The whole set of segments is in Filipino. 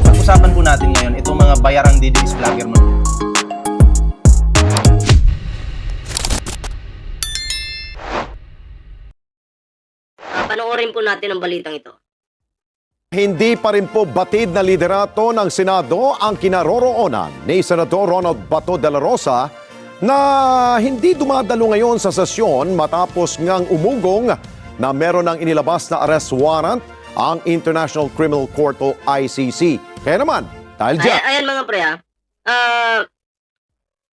Pag-usapan po natin ngayon itong mga bayarang DDS vlogger mo. Panoorin po natin ang balitang ito. Hindi pa rin po batid na liderato ng Senado ang kinaroroonan ni Senador Ronald Bato de la Rosa na hindi dumadalo ngayon sa sesyon matapos ngang umugong na meron ng inilabas na arrest warrant ang International Criminal Court o ICC. Kaya naman, dahil dyan, Ayan mga pre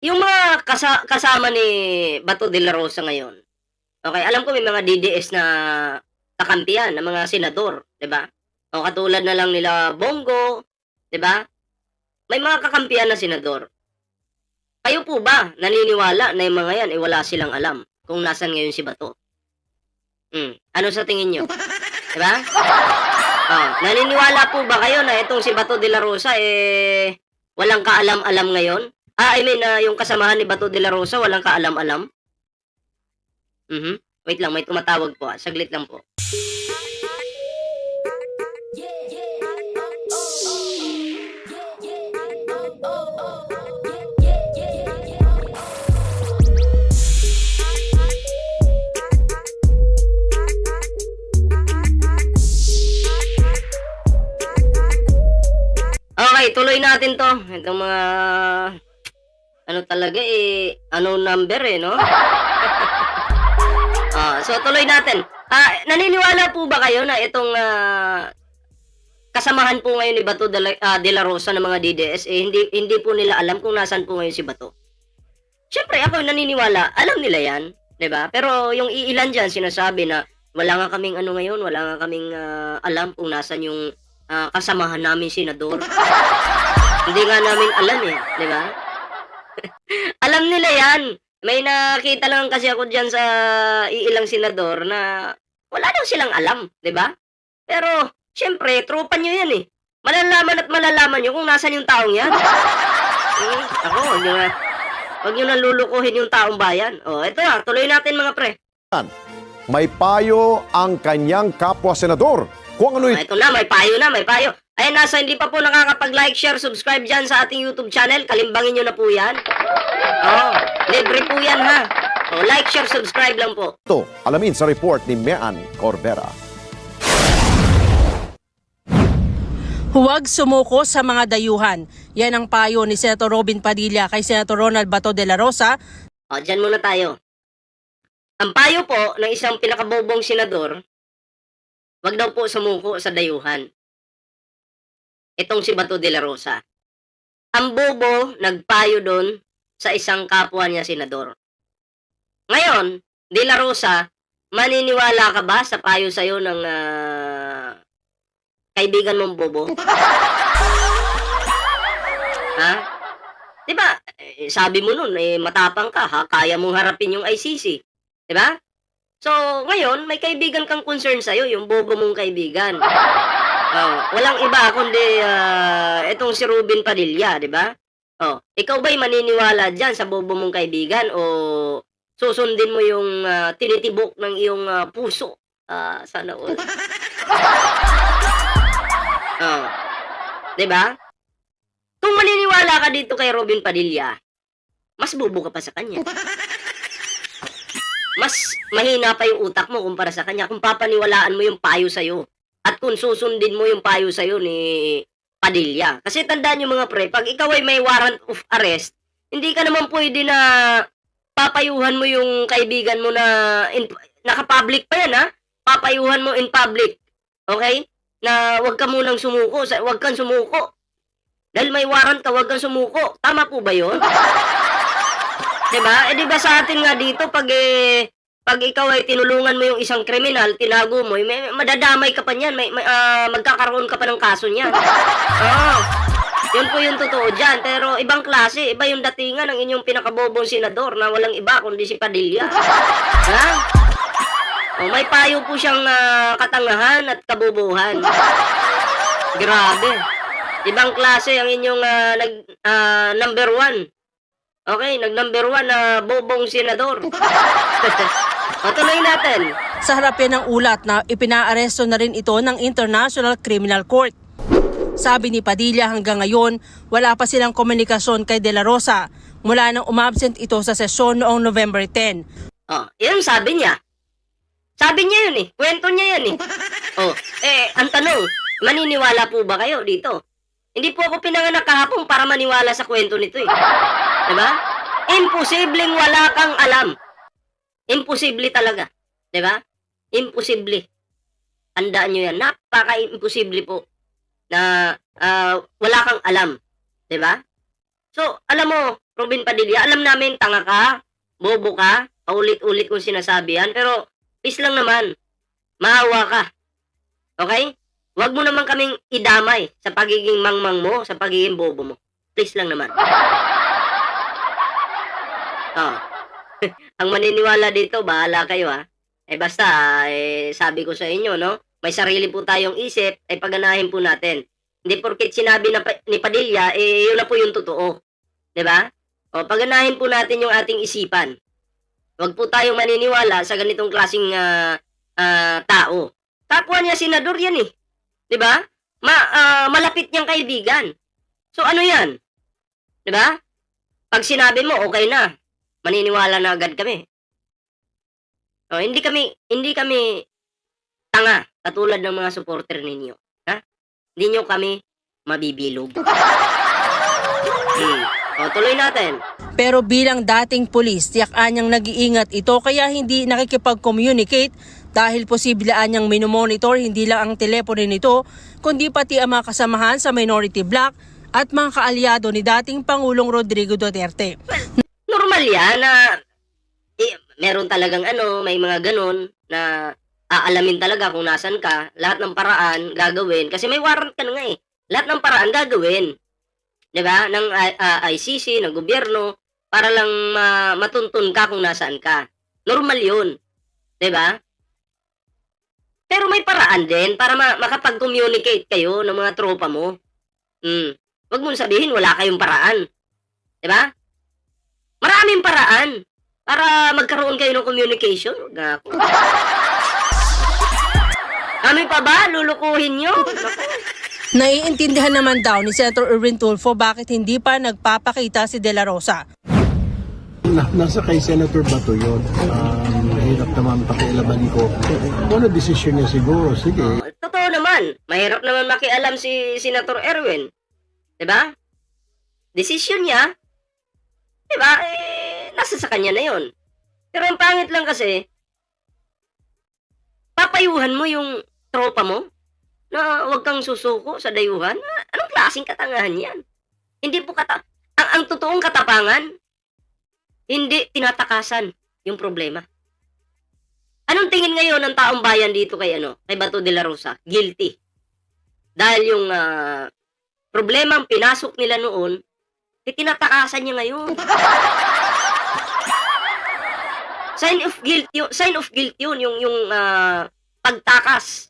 yung mga kasama ni Bato de la Rosa ngayon, okay, alam ko may mga DDS na kakampiyan ng mga senador, 'di ba? O katulad na lang nila Bongo, 'di ba? May mga kakampiyan na senador. Kayo po ba naniniwala na yung mga yan wala silang alam kung nasan ngayon si Bato? Ano sa tingin nyo? 'Di ba? Naniniwala po ba kayo na itong si Bato de la Rosa walang kaalam-alam ngayon? Yung kasamahan ni Bato de la Rosa walang kaalam-alam? Wait lang, may tumatawag po. Saglit lang po. Okay, tuloy natin to. Itong mga ano talaga ano number no? So tuloy natin. Naniniwala po ba kayo na itong kasamahan po ngayon ni Bato de la Rosa ng mga DDS hindi po nila alam kung nasaan po ngayon si Bato? Siyempre ako naniniwala, alam nila 'yan, 'di ba? Pero yung iilan diyan sinasabi na wala nga kaming ano ngayon, wala nga kaming alam kung nasaan yung kasamahan namin senador. Hindi nga namin alam 'di ba? Alam nila 'yan. May nakita lang kasi ako diyan sa iilang senador na wala daw silang alam, 'di ba? Pero siyempre, tropa niyo 'yan Malalaman at malalaman niyo kung nasaan yung taong 'yan. Ako, wag niyo nang lulukuhin yung taong bayan. Ito tuloy natin mga pre. may payo ang kanyang kapwa senador. Kung ano Ito na, may payo na, may payo. Ayan, nasa hindi pa po nakakapag-like, share, subscribe dyan sa ating YouTube channel, kalimbangin nyo na po yan. Libre po yan ha. Like, share, subscribe lang po. ito, alamin sa report ni Mean Corbera. Huwag sumuko sa mga dayuhan. Yan ang payo ni Senator Robin Padilla kay Senator Ronald Bato de la Rosa. Dyan muna tayo. Ang payo po ng isang pinakabobong senador, wag daw po sumuko sa dayuhan. Itong si Bato de la Rosa. Ang bobo nagpayo doon sa isang kapwa niya senador. Ngayon, de la Rosa, maniniwala ka ba sa payo sa'yo ng kaibigan mong bobo? Ha? Diba, sabi mo nun, matapang ka ha, kaya mong harapin yung ICC. Diba? So, ngayon, may kaibigan kang concern sa'yo, yung bobo mong kaibigan. Walang iba kundi itong si Robin Padilla, diba? Ikaw ba'y maniniwala dyan sa bobo mong kaibigan o susundin mo yung tinitibok ng iyong puso? Sana all. Diba? Kung maniniwala ka dito kay Robin Padilla, mas bobo ka pa sa kanya. Mas mahina pa yung utak mo kumpara sa kanya kung papaniwalaan mo yung payo sa'yo at kung susundin mo yung payo sa'yo ni Padilla. Kasi tandaan nyo mga pre, pag ikaw ay may warrant of arrest, hindi ka naman pwede na papayuhan mo yung kaibigan mo na naka-public pa yan papayuhan mo in public. Okay? Na wag ka munang sumuko, wag kang sumuko. Dahil may warrant ka, wag kang sumuko. Tama po ba yun? Diba? Diba sa atin nga dito, pag ikaw ay tinulungan mo yung isang kriminal, tinago mo, madadamay ka pa niyan, magkakaroon ka pa ng kaso niyan. Yun po yung totoo dyan. Pero ibang klase, iba yung datingan ng inyong pinakabobong senador na walang iba kundi si Padilla. May payo po siyang katangahan at kabobohan. Grabe. Ibang klase ang inyong number one. Okay, nag-number 1 na bobong senador. O, tuloy natin. Sa harap yan ng ulat na ipinaaresto na rin ito ng International Criminal Court. Sabi ni Padilla hanggang ngayon, wala pa silang komunikasyon kay De La Rosa mula nang umabsent ito sa sesyon noong November 10. O, yun sabi niya. Sabi niya yun eh. Kwento niya yan eh. O, ang tanong, maniniwala po ba kayo dito? Hindi po ako pinanganak kahapon para maniwala sa kwento nito eh. Diba? Imposibleng wala kang alam. Imposible talaga. Diba? Imposible. Tandaan nyo yan. Napaka-imposible po na wala kang alam. Diba? So, alam mo, Robin Padilla, alam namin tanga ka, bobo ka, paulit-ulit kong sinasabi yan, pero please lang naman, maawa ka. Okay? Huwag mo naman kaming idamay sa pagiging mangmang mo, sa pagiging bobo mo. Please lang naman. Ang maniniwala dito, bahala kayo ha. Basta, sabi ko sa inyo, no? May sarili po tayong isip, pagganahin po natin. Hindi porket sinabi ni Padilla, yun na po yung totoo. Diba? O, pagganahin po natin yung ating isipan. Huwag po tayong maniniwala sa ganitong klaseng tao. Kapwa niya senador yan eh. Diba? Malapit niyang kaibigan. So ano yan? Diba? Pag sinabi mo, okay na. Maniniwala na agad kami. O, hindi kami tanga katulad ng mga supporter ninyo. Ha? Hindi nyo kami mabibilog. O, tuloy natin. Pero bilang dating pulis, tiyak anyang nag-iingat ito kaya hindi nakikipag-communicate dahil posible anyang minomonitor hindi lang ang telepono nito kundi pati ang mga kasamahan sa minority bloc at mga kaalyado ni dating Pangulong Rodrigo Duterte. Normal yan na meron talagang may mga ganun na aalamin talaga kung nasan ka. Lahat ng paraan gagawin kasi may warrant ka na nga eh. Lahat ng paraan gagawin. 'Di ba? Ng ICC, ng gobyerno para lang matuntun ka kung nasaan ka. Normal 'yun. 'Di ba? Pero may paraan din para makapag-communicate kayo ng mga tropa mo. Wag mong sabihin wala kayong paraan. 'Di ba? Maraming paraan para magkaroon kayo ng communication. Wag nga ako. Kami pa ba? Lulukuhin nyo? Naiintindihan naman daw ni Senator Erwin Tulfo bakit hindi pa nagpapakita si De La Rosa. Nasa kay Senator Bato yun. Mahirap naman pakialaman ko. Ano desisyon niya siguro? Sige. Totoo naman. Mahirap naman makialam si Senator Erwin. Diba? Desisyon niya. Diba? Nasa sa kanya na yun. Pero ang pangit lang kasi, papayuhan mo yung tropa mo na huwag kang susuko sa dayuhan. Anong klaseng katangahan yan? Hindi po ang totoong katapangan, hindi tinatakasan yung problema. Anong tingin ngayon ng taong bayan dito kay Bato de la Rosa? Guilty. Dahil yung problemang pinasok nila noon, tinatakasan niya ngayon. Sign of guilt yun, yung pagtakas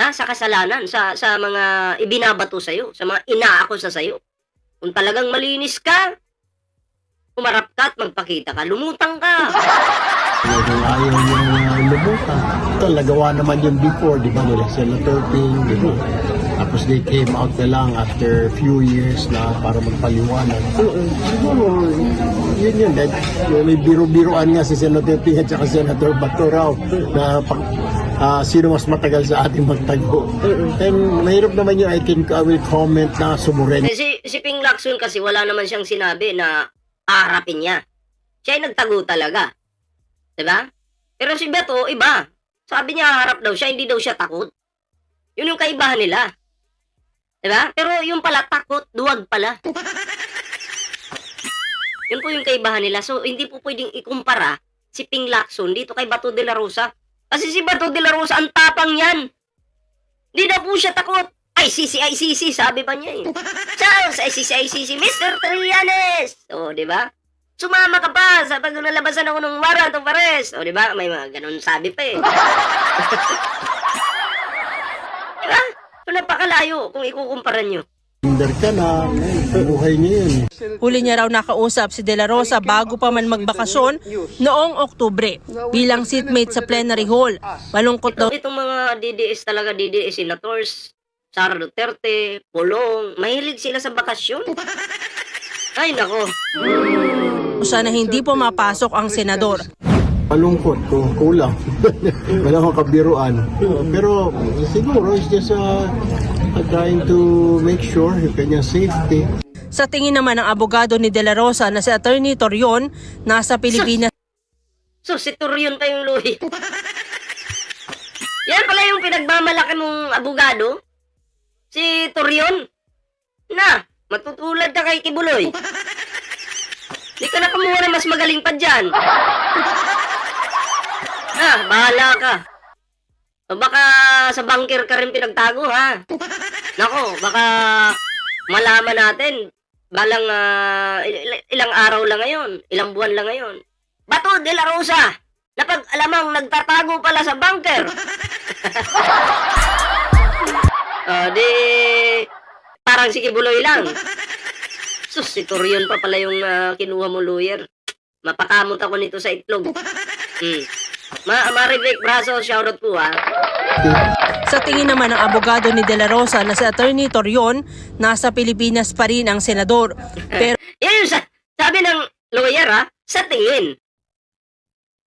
sa kasalanan, sa mga ibinabato sa'yo, sa mga inaakusa sa'yo. Kung talagang malinis ka, umarap ka at magpakita ka, lumutang ka. Kung ayaw yung lumutan. Ito, nagawa naman yun before, di ba, nila Senator Ping, di ba? Tapos they came out na lang after few years na para magpaliwanag. Siguro, yun. May biro-biroan nga si Senator Ping at saka Senator Bato raw na sino mas matagal sa ating magtago. And mahirap naman yun, I will comment na sumuren. Si Ping Lacson kasi wala naman siyang sinabi na aharapin niya. Siya ay nagtago talaga. Diba? Pero si Beto, iba. Sabi niya harap daw siya, hindi daw siya takot. Yun yung kaibahan nila. Diba? Pero yung pala takot, duwag pala. Yun po yung kaibahan nila. So, hindi po pwedeng ikumpara si Ping Lacson dito kay Bato de la Rosa. Kasi si Bato de la Rosa, ang tapang yan. Hindi na po siya takot. ICC, sabi pa niya eh. Charles, ICC, Mr. Trillanes. O, diba? Sumama ka pa sa pag nalabasan ako ng warrant of arrest. O, diba? May mga ganun sabi pa eh. Diba? So, napakalayo kung ikukumpara nyo. Hinder ka na, Buhay niya yan. Huli niya raw nakausap si De La Rosa bago pa man magbakasyon noong Oktubre bilang seatmate sa plenary hall. Malungkot daw Itong mga DDS talaga, DDS senators, Sara Duterte, Pulong, mahilig sila sa bakasyon. Ay, nako. siya na hindi pumapasok ang senador. Malungkot ko, kulang. Wala akong kabiruan. Pero siguro it's just trying to make sure yung kanyang safety. Sa tingin naman ng abogado ni De La Rosa na si Attorney Torion, nasa Pilipinas So, si Torion pa yung lawyer. Yan pala yung pinagmamalaki mong abogado. Si Torion. Na, matutulad ka kay Kibuloy. Di ka na kumuha na mas magaling pa dyan. Bahala ka. O baka sa bunker ka rin pinagtago, ha? Nako, baka malaman natin. Balang ilang araw lang ngayon. Ilang buwan lang ngayon. Bato de la Rosa! Napag-alamang nagtatago pala sa bunker. Di parang si Kibuloy lang. Sus, si Torion pa pala yung kinuha mo lawyer. Mapakamot ako nito sa itlog. Maribek Braso, shoutout po ha. Sa tingin naman ng abogado ni De La Rosa na si Attorney Torion, nasa Pilipinas pa rin ang senador. Pero Yan yung sabi ng lawyer ha, sa tingin.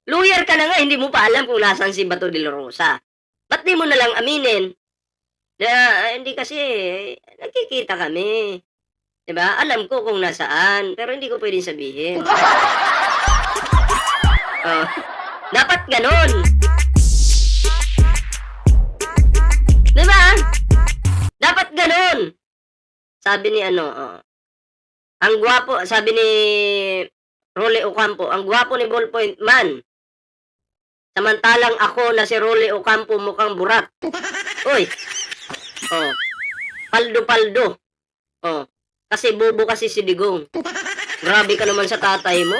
Lawyer ka na nga, hindi mo pa alam kung nasaan si Bato de la Rosa. Ba't di mo nalang aminin? Hindi kasi, nakikita kami. Diba? Alam ko kung nasaan, pero hindi ko pwedeng sabihin. Dapat ganon. Diba? Dapat ganon. Sabi ni ang gwapo, sabi ni Rolly Ocampo, ang gwapo ni Ballpoint Man. Samantalang ako na si Rolly Ocampo mukhang burat. Uy. Paldo-paldo. Kasi bobo kasi si Digong. Grabe ka naman sa tatay mo.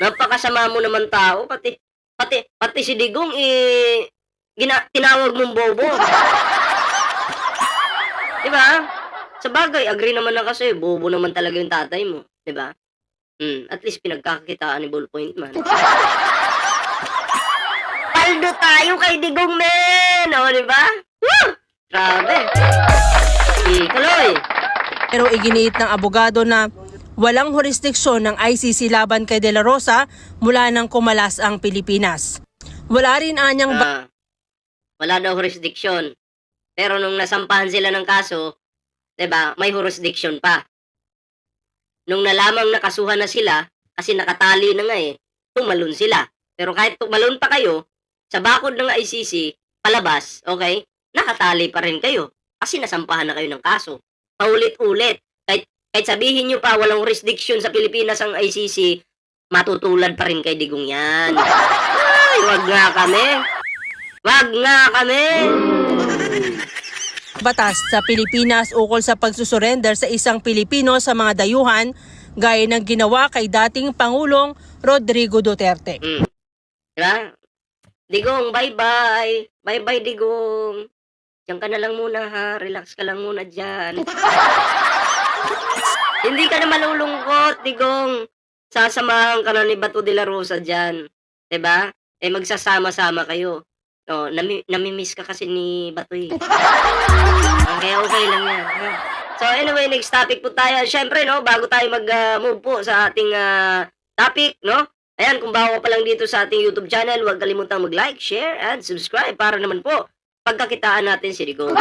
Napakasama mo naman tao. Pati si Digong, tinawag mong bobo. Diba? Sa bagay, agree naman na kasi, bobo naman talaga yung tatay mo. Diba? At least pinagkakakitaan ni Ballpoint Man. Paldo tayo kay Digong, men! Diba? Woo! Grabe. Kaloy. pero iginiit ng abogado na walang jurisdiksyon ng ICC laban kay De La Rosa mula nang kumalas ang Pilipinas. Wala rin anyang Wala daw jurisdiction. Pero nung nasampahan sila ng kaso, 'di ba, may jurisdiction pa. Nung nalamang nakasuhan na sila, kasi nakatali na nga tumalon sila. Pero kahit tumalon pa kayo, sa bakod ng ICC, palabas, okay, nakatali pa rin kayo. Kasi nasampahan na kayo ng kaso. Paulit-ulit. Kahit sabihin nyo pa, walang jurisdiction sa Pilipinas ang ICC, matutulad pa rin kay Digong yan. Ay, wag nga kami. Wag nga kami. batas sa Pilipinas ukol sa pagsusurrender sa isang Pilipino sa mga dayuhan gaya ng ginawa kay dating Pangulong Rodrigo Duterte. Diba? Digong, bye-bye. Bye-bye, Digong. Diyan ka na lang muna ha. Relax ka lang muna dyan. Hindi ka na malulungkot, Digong. Sasamahan ka na ni Bato de la Rosa dyan. Diba? Magsasama-sama kayo. Namimiss ka kasi ni Bato Kaya okay lang yan. So anyway, next topic po tayo. Siyempre, bago tayo mag-move po sa ating topic, ayan, kung bago pa lang dito sa ating YouTube channel, huwag kalimutang mag-like, share, and subscribe para naman po pagkakitaan natin si Digong.